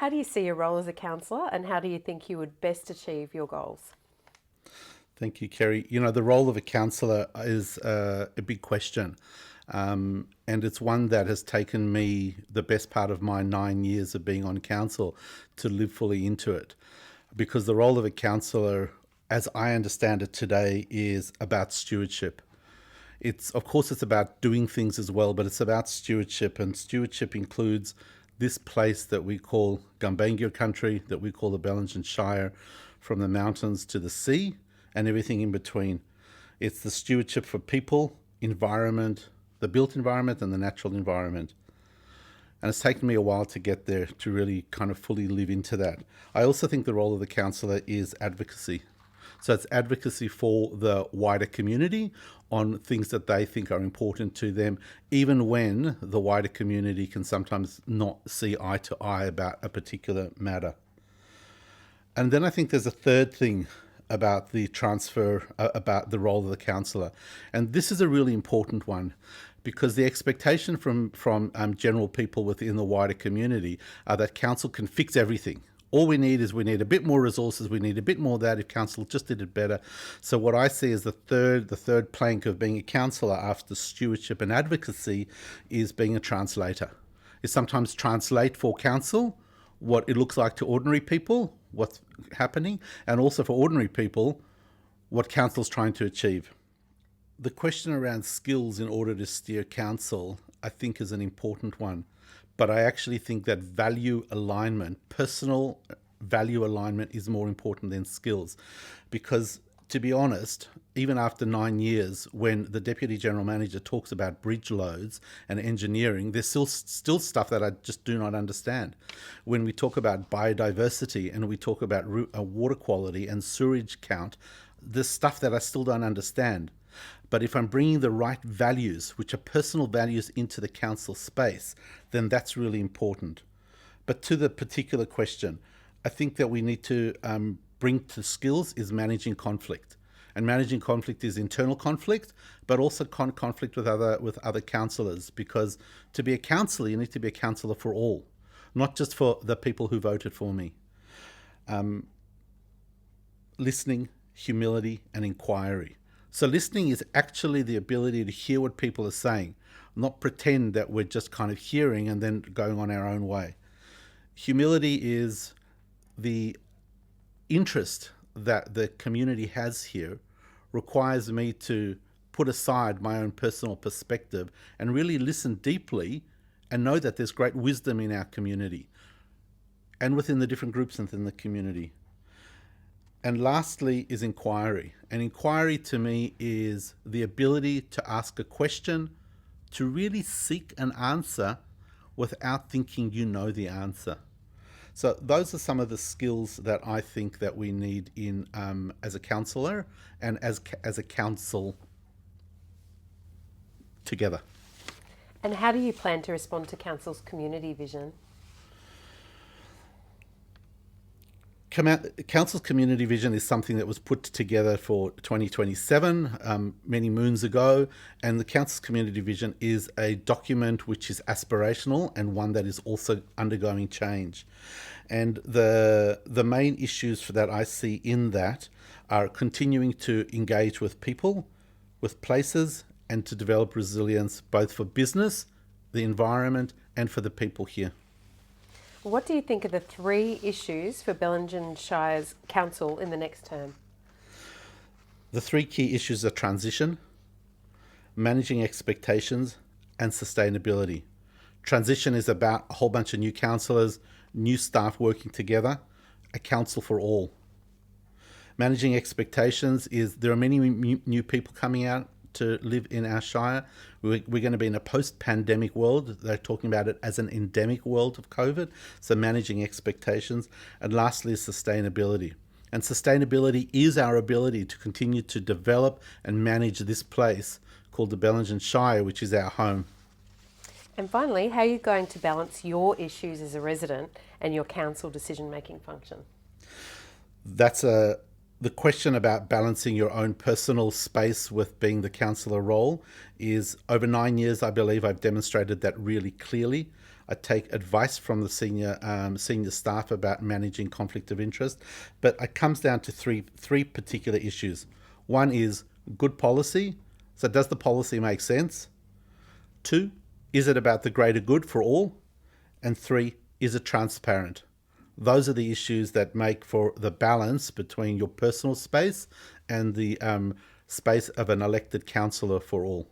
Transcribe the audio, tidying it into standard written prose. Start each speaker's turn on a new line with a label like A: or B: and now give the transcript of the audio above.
A: How do you see your role as a councillor, and how do you think you would best achieve your goals?
B: Thank you, Kerry. The role of a councillor is a big question. And it's one that has taken me the best part of my 9 years of being on council to live fully into it. Because the role of a councillor, as I understand it today, is about stewardship. Of course, it's about doing things as well, but it's about stewardship, and stewardship includes this place that we call Gumbaynggirr country, that we call the Bellingen Shire, from the mountains to the sea and everything in between. It's the stewardship for people, environment, the built environment and the natural environment. And it's taken me a while to get there, to really kind of fully live into that. I also think the role of the councillor is advocacy. So it's advocacy for the wider community on things that they think are important to them, even when the wider community can sometimes not see eye to eye about a particular matter. And then I think there's a third thing about the transfer, about the role of the councillor. And this is a really important one, because the expectation from general people within the wider community are that council can fix everything. All we need a bit more resources. We need a bit more of that if council just did it better. So what I see as the third plank of being a councillor after stewardship and advocacy is being a translator. Is sometimes translate for council what it looks like to ordinary people, what's happening, and also for ordinary people, what council's trying to achieve. The question around skills in order to steer council, I think, is an important one. But I actually think that value alignment, personal value alignment, is more important than skills. Because, to be honest, even after 9 years, when the Deputy General Manager talks about bridge loads and engineering, there's still stuff that I just do not understand. When we talk about biodiversity and we talk about water quality and sewerage count, there's stuff that I still don't understand. But if I'm bringing the right values, which are personal values, into the council space, then that's really important. But to the particular question, I think that we need to bring to skills is managing conflict. And managing conflict is internal conflict, but also conflict with other councillors. Because to be a councillor, you need to be a councillor for all, not just for the people who voted for me. Listening, humility, and inquiry. So listening is actually the ability to hear what people are saying, not pretend that we're just kind of hearing and then going on our own way. Humility is the interest that the community has here requires me to put aside my own personal perspective and really listen deeply and know that there's great wisdom in our community and within the different groups within the community. And lastly is inquiry. And inquiry to me is the ability to ask a question, to really seek an answer without thinking you know the answer. So those are some of the skills that I think that we need in as a councillor and as a council together.
A: And how do you plan to respond to council's community vision?
B: Council's community vision is something that was put together for 2027 many moons ago, and the council's community vision is a document which is aspirational and one that is also undergoing change. And the main issues that I see in that are continuing to engage with people, with places, and to develop resilience both for business, the environment, and for the people here.
A: What do you think are the 3 issues for Bellingen Shire's council in the next term?
B: The 3 key issues are transition, managing expectations, and sustainability. Transition is about a whole bunch of new councillors, new staff working together, a council for all. Managing expectations is there are many new people coming out to live in our Shire. We're going to be in a post-pandemic world. They're talking about it as an endemic world of COVID. So managing expectations. And lastly is sustainability. And sustainability is our ability to continue to develop and manage this place called the Bellingen Shire, which is our home.
A: And finally, how are you going to balance your issues as a resident and your council decision-making function?
B: That's a the question about balancing your own personal space with being the councillor role is, over 9 years, I believe I've demonstrated that really clearly. I take advice from the senior staff about managing conflict of interest, but it comes down to three particular issues. One is good policy. So does the policy make sense? 2, is it about the greater good for all? And 3, is it transparent? Those are the issues that make for the balance between your personal space and the space of an elected councillor for all.